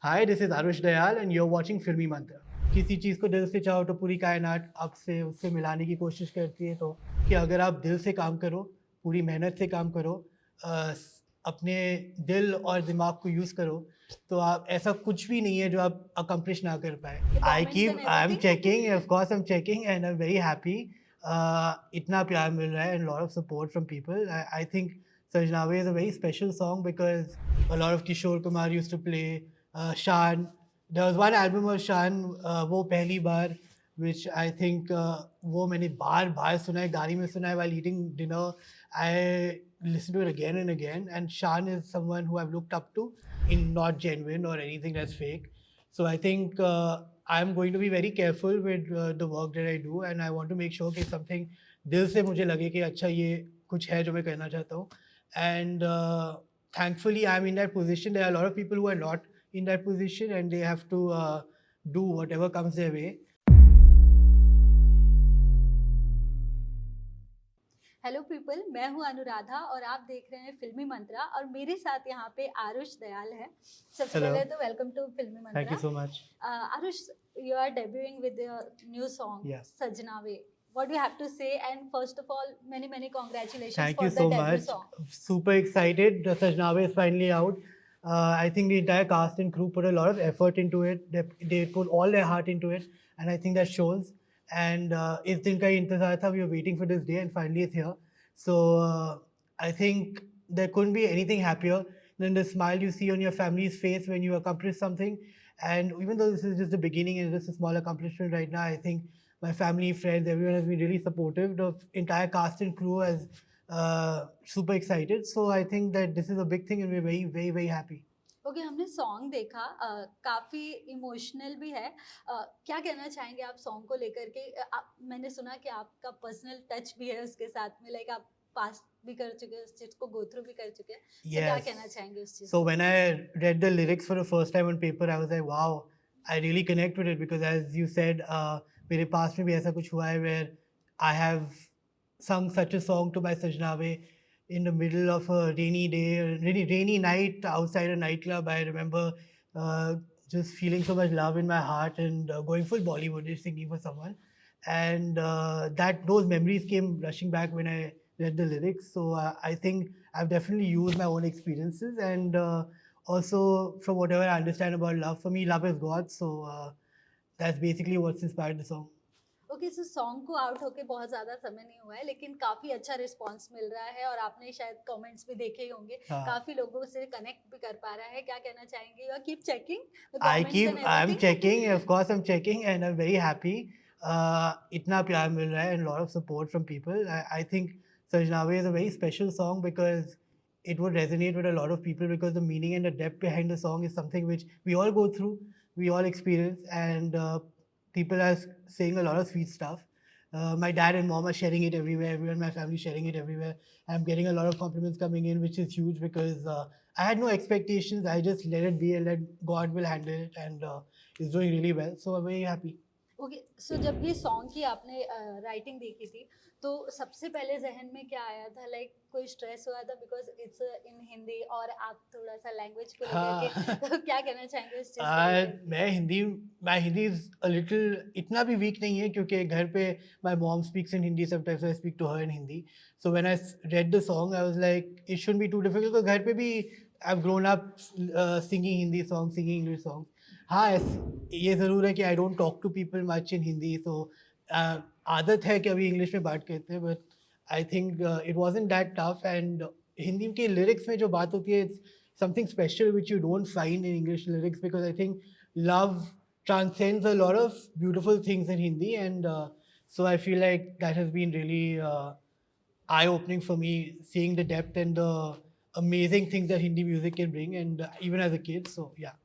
Hi this is Aarush Dayal and you are watching Filmy Mantra. किसी चीज़ को दिल से चाहो तो पूरी कायनात आपसे उससे मिलाने की कोशिश करती है। तो कि अगर आप दिल से काम करो, पूरी मेहनत से काम करो, अपने दिल और दिमाग को यूज़ करो, तो आप ऐसा कुछ भी नहीं है जो आप अकम्प्लिश ना कर पाए। The comments and I am everything. Checking, of course I am checking and I am very happy. इतना प्यार मिल रहा है and lot of support from people. I think Sajnawe is a very special song because a lot of Kishore Kumar used to play. Shan, there was one album of Shan, वो पहली बार, which I think वो मैंने बार बार सुना है, गाड़ी में सुना है while eating dinner. I listen to it again and again, and Shan is someone who I've looked up to in not genuine or anything that's fake. So I think I'm going to be very careful with the work that I do, and I want to make sure कि something दिल से मुझे लगे कि अच्छा ये कुछ है जो मैं करना चाहता हूँ. And thankfully I'm in that position. There are a lot of people who are not in that position and they have to do whatever comes their way. Hello people, मैं हूं अनुराधा और आप देख रहे हैं फिल्मी मंत्रा और मेरे साथ यहाँ पे आरुष दयाल है। सबसे Hello. पहले तो वेलकम टू फिल्मी मंत्रा। Thank you so much. Aarush, you are debuting with your new song, Yeah. Sajnawe. What do you have to say? And first of all, many congratulations Thank for you the so debut much. song. Super excited. The Sajnawe is finally out. I think the entire cast and crew put a lot of effort into it. They put all their heart into it, and I think that shows. And इस दिन का ही इंतजार था. We were waiting for this day, and finally it's here. So I think there couldn't be anything happier than the smile you see on your family's face when you accomplish something. And even though this is just the beginning and just a small accomplishment right now, I think my family, friends, everyone has been really supportive. The entire cast and crew is super excited. So I think that this is a big thing, and we're very happy. Okay हमने song देखा, काफ़ी emotional भी है। क्या कहना चाहेंगे आप song को लेकर के? मैंने सुना कि आपका पर्सनल टच भी है उसके साथ में, लाइक आप पास भी कर चुके हैं, उस चीज़ को गो थ्रू भी कर चुके हैं। तो क्या Yes. कहना चाहेंगे उस चीज़ So को? when I read the lyrics for the first time on paper, I was like, wow, I really connect with it because as you said, मेरे पास में भी ऐसा कुछ हुआ है where I have sung such a song to my Sajnawe in the middle of a rainy day, a really rainy night outside a nightclub. I remember just feeling so much love in my heart and going full Bollywood singing for someone. And that those memories came rushing back when I read the lyrics. So I think I've definitely used my own experiences and also from whatever I understand about love. For me, love is God. So that's basically what's inspired the song. Okay, so song को out होके बहुत ज़्यादा समय नहीं हुआ है, लेकिन काफ़ी अच्छा रिस्पॉन्स मिल रहा है और आपने शायद कमेंट्स भी देखे ही होंगे। हाँ. काफ़ी लोगों से कनेक्ट भी कर पा रहा है। क्या कहना चाहेंगे? You keep checking the I comments keep, and I'm everything. checking, of course I'm checking and I'm very happy. इतना प्यार मिल रहा है and lot of support from people. I think Sajnawe is a very special song because it would resonate with a lot of people because the meaning and the depth behind the song is something which we all go through, we all experience, and people are saying a lot of sweet stuff. My dad and mom are sharing it everywhere. Everyone in my family sharing it everywhere. I'm getting a lot of compliments coming in, which is huge because I had no expectations. I just let it be and let God will handle it, and it's doing really well. So I'm very happy. Okay, so जब ये song की आपने writing देखी थी तो सबसे पहले जहन में क्या आया था? लाइक कोई स्ट्रेस हुआ था बिकॉज इट्स इन हिंदी और आप थोड़ा सा लैंग्वेज को लेकर के हाँ. तो क्या कहना चाहेंगे उस चीज़ को लेकर? मैं हिंदी मैं हिंदी a little इतना भी वीक नहीं है क्योंकि घर पे my mom speaks in Hindi sometimes I speak to her in Hindi. So when I read the song I was like it shouldn't be too difficult because घर पे भी I've grown up singing Hindi songs, singing English songs. हाँ ये ज़रूर है कि I don't talk to people much in Hindi, so आदत है कि अभी इंग्लिश में बात करते हैं, but I think it wasn't that tough and Hindi के lyrics में जो बात होती है it's something special which you don't find in English lyrics because I think love transcends a lot of beautiful things in Hindi, and so I feel like that has been really eye-opening for me, seeing the depth and the amazing things that Hindi music can bring, and even as a kid. So yeah.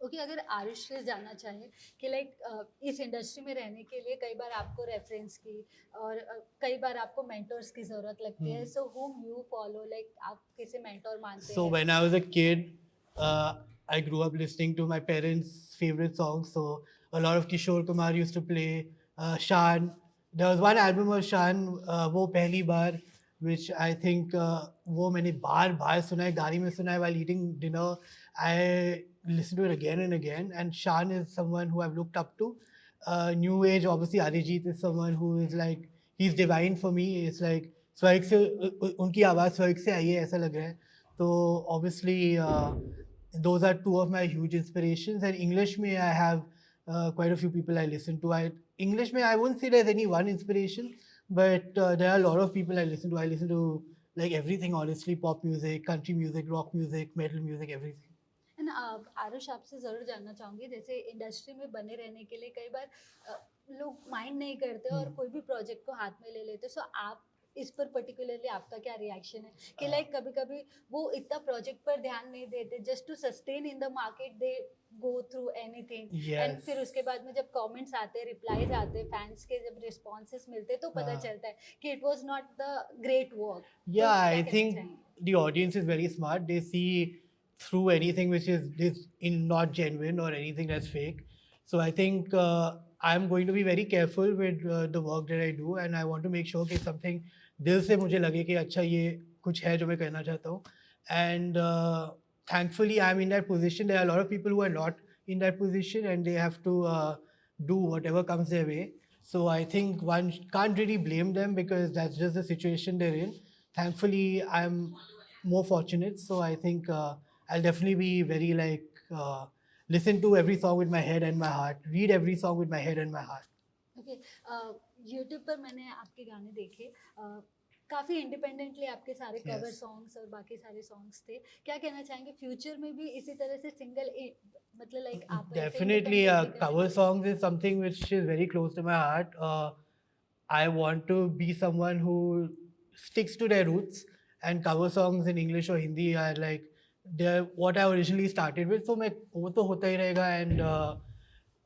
Okay, अगर आरुष से जानना चाहें कि like इस industry में रहने के लिए कई बार आपको रेफरेंस की और कई बार आपको मेंटर्स की ज़रूरत लगती है, सो whom you follow, लाइक आप किसे मेंटोर मानते So हैं? when I was a kid, I grew up listening to my parents' favorite songs. So a lot of Kishore Kumar used to play. Shan, there was one album of Shan, वो पहली बार, which I think वो मैंने बार बार सुना है, गाड़ी में सुना है while eating dinner. I listen to it again and again. And Shan is someone who I've looked up to. New age, obviously, Arijit is someone who is like, he's divine for me. It's like स्वर्ग से उनकी आवाज़ स्वर्ग से आई है ऐसा लग रहा है. तो obviously those are two of my huge inspirations. And English में I have quite a few people I listen to. English में I won't say there's any one inspiration, but there are a lot of people I listen to. I listen to like everything, honestly: pop music, country music, rock music, metal music, everything. And Aarush आपसे ज़रूर जानना चाहूँगी, जैसे industry में बने रहने के लिए कई बार लोग माइंड नहीं करते और कोई भी प्रोजेक्ट को हाथ में ले लेते, सो आप इस पर पर्टिकुलरली आपका क्या रिएक्शन है कि लाइक कभी कभी वो इतना प्रोजेक्ट पर ध्यान नहीं देते, just to sustain in the market they go through anything, and Yes. फिर उसके बाद में जब कमेंट्स आते हैं, रिप्लाईज आते हैं, फैंस के जब रिस्पॉन्सेस मिलते हैं तो पता हाँ. चलता है कि it was not the great work. Yeah, तो क्या I कहना think चाहेंगे? the audience is very smart. They see through anything which is this in not genuine or anything that's fake. So I think I'm going to be very careful with the work that I do, and I want to make sure कि something दिल से मुझे लगे कि अच्छा ये कुछ है जो मैं करना चाहता हूँ. And thankfully I'm in that position. There are a lot of people who are not in that position, and they have to do whatever comes their way. So I think one can't really blame them because that's just the situation they're in. Thankfully, I'm more fortunate. So I think I'll definitely be very like listen to every song with my head and my heart. Read every song with my head and my heart. Okay, YouTube पर मैंने आपके गाने देखे, काफ़ी independently आपके सारे cover Yes. Songs और बाकी सारे सॉन्ग्स थे. क्या कहना चाहेंगे फ्यूचर में भी इसी तरह से सिंगल, मतलब लाइक आप ऐसे Definitely, independently करें? cover songs is something which is very close to my heart. I want to be someone who sticks to their roots, and cover songs in English or Hindi are like they're what I originally started with. So मैं वो तो होता ही रहेगा, and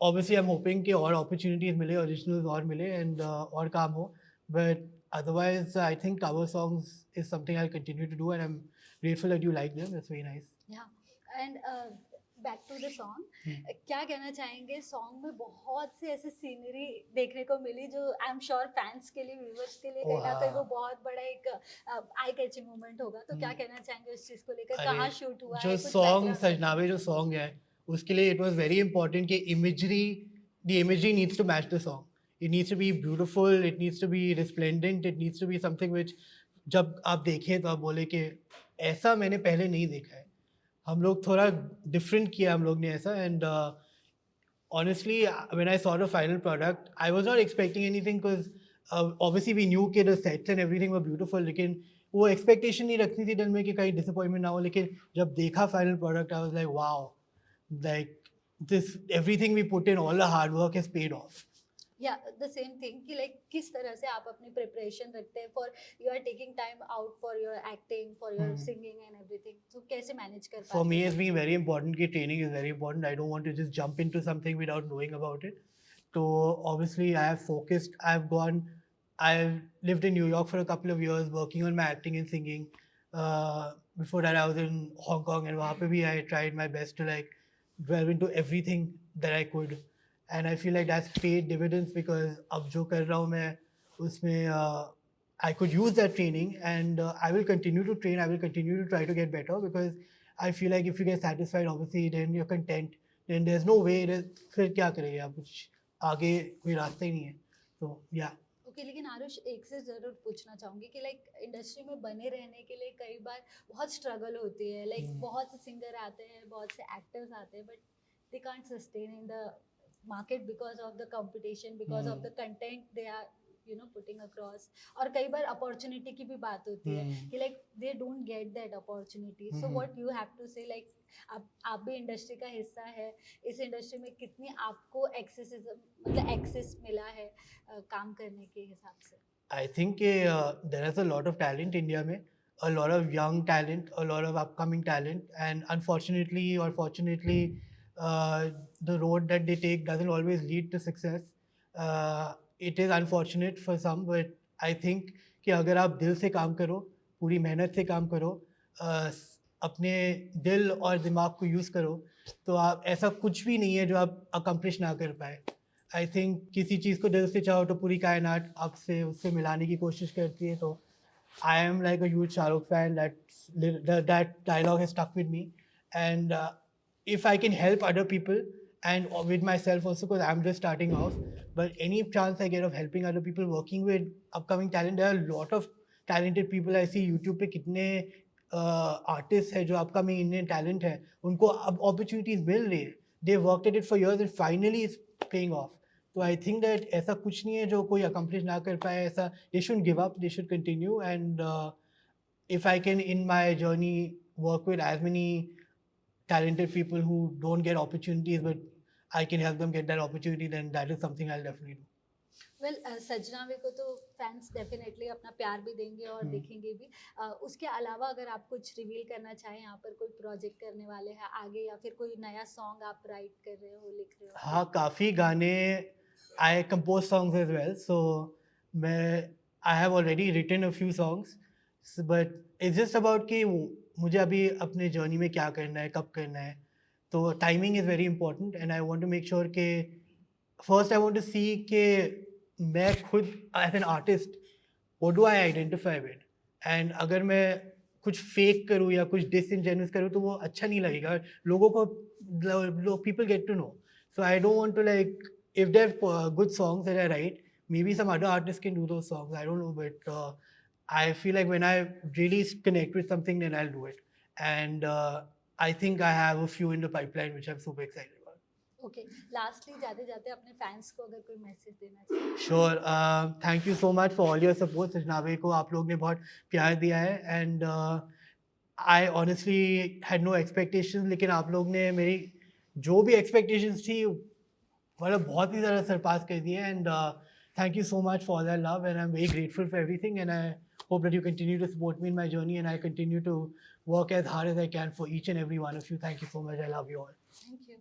obviously I'm hoping कि और opportunities मिले, originals और मिले, and और काम हो. But otherwise, I think cover songs is something I'll continue to do, and I'm grateful that you like them. That's very nice. Yeah and back to the song, क्या कहना चाहेंगे, song में बहुत से ऐसे सीनरी देखने को मिली जो आई एम श्योर फैंस के लिए, व्यूवर्स के लिए कहीं ना कहीं वो बहुत बड़ा एक आई कैचिंग मोमेंट होगा, तो क्या कहना चाहेंगे उस चीज़ को लेकर, कहाँ शूट हुआ जो है, कुछ सॉन्ग background सजनावे जो सॉन्ग है उसके लिए इट वाज वेरी इंपॉर्टेंट कि the imagery needs to match the song. It needs to be beautiful, it needs to be resplendent, it needs to be something which जब आप देखें तो आप बोले कि ऐसा मैंने पहले नहीं देखा है. हम लोग थोड़ा डिफरेंट किया हम लोग ने ऐसा. And honestly, when I saw the final product, I was not expecting anything because obviously we knew कि the sets and everything were beautiful, लेकिन वो expectation नहीं रखनी थी दिल में कि कहीं disappointment ना हो. लेकिन जब देखा final product, I was like, wow, like this everything we put in, all the hard work has paid off. Yeah the same thing कि लाइक किस तरह से आप अपनी प्रिपरेशन रखते हैं for, you are taking time out for your acting, for your singing and everything, तो कैसे मैनेज कर For me, पाते it's been very important कि training is very important. I don't want to just jump into something without knowing about it. So obviously, I have focused. I've lived in New York for a couple of years, working on my acting and singing. Before that, I was in Hong Kong, and वहाँ पे भी I tried my best to like delve into everything that I could. And I feel like that's paid dividends because अब जो कर रहा हूँ मैं उसमें I could use that training, and I will continue to train. I will continue to try to get better because I feel like if you get satisfied, obviously, then you're content. Then there's no way. फिर क्या करेंगे आप, कुछ आगे कोई रास्ता ही नहीं है. So yeah. ओके, लेकिन आरुष एक से ज़रूर पूछना चाहूँगी कि लाइक इंडस्ट्री में बने रहने के लिए कई बार बहुत स्ट्रगल होती है, लाइक बहुत से सिंगर आते हैं, बहुत से एक्टर्स आते हैं, but they can't sustain in the market because of the competition, because of the content they are putting across, और कई बार अपॉर्चुनिटी की भी बात होती है कि like they don't get that opportunity. So what you have to say, like आप भी इंडस्ट्री का हिस्सा है, इस इंडस्ट्री में कितनी आपको एक्सेस मिला है काम करने के हिसाब से? I think there is a lot of talent in India में, a lot of young talent, a lot of upcoming talent, and unfortunately or fortunately, the road that they take doesn't always lead to success. It is unfortunate for some, but I think कि अगर आप दिल से काम करो, पूरी मेहनत से काम करो, अपने दिल और दिमाग को यूज़ करो, तो आप ऐसा कुछ भी नहीं है जो आप अकम्प्लिश ना कर पाए. आई थिंक किसी चीज़ को दिल से चाहो तो पूरी कायनात आपसे उससे मिलाने की कोशिश करती है. तो I am like a huge Shahrukh fan. That dialogue has stuck with me, and if I can help other people and with myself also, because I'm just starting off, but any chance I get of helping other people, working with upcoming talent, there are a lot of talented people I see YouTube पे कितने artist है जो upcoming Indian talent है, उनको अब opportunities मिल रही है, they worked at it for years and finally is paying off. तो आई थिंक दैट ऐसा कुछ नहीं है जो कोई अकम्प्लिश ना कर पाए. ऐसा they should give up, they should continue. And if I can in my journey work with as many talented people who don't get opportunities, but I can help them get that opportunity, then that is something I'll definitely do. Well सजनावे को तो fans definitely अपना प्यार भी देंगे और देखेंगे भी. उसके अलावा अगर आप कुछ रिवील करना चाहें, यहाँ पर कोई प्रोजेक्ट करने वाले हैं आगे, या फिर कोई नया सॉन्ग आप राइट कर रहे हो, लिख रहे हो? हाँ, काफ़ी गाने. I compose songs as well, so I have already written a few songs, but it's just about कि मुझे अभी अपने जर्नी में क्या करना है, कब करना है. तो timing is very important and I want to make sure कि first I want to see कि मैं खुद as an artist what do I identify with. And अगर मैं कुछ फेक करूँ या कुछ डिसइनजेन्युअस करूँ तो वो अच्छा नहीं लगेगा लोगों को. People get to know. So I don't want to like, if they're good songs that I write, maybe some other artists can do those songs. I don't know, but I feel like when I really connect with something, then I'll do it. And I think I have a few in the pipeline, which I'm super excited about. Okay, lastly जाते जाते अपने fans को अगर कोई message देना चाहिए? Sure. Thank you so much for all your support. सजनावे को आप लोग ने बहुत प्यार दिया है. And I honestly had no expectations, लेकिन आप लोग ने मेरी जो भी expectations थी मतलब बहुत ही ज़्यादा सरपास कर दिए. And thank you so much for all that love, and I'm very grateful for everything, and I hope that you continue to support me in my journey, and I continue to work as hard as I can for each and every one of you. Thank you so much. I love you all. Thank you.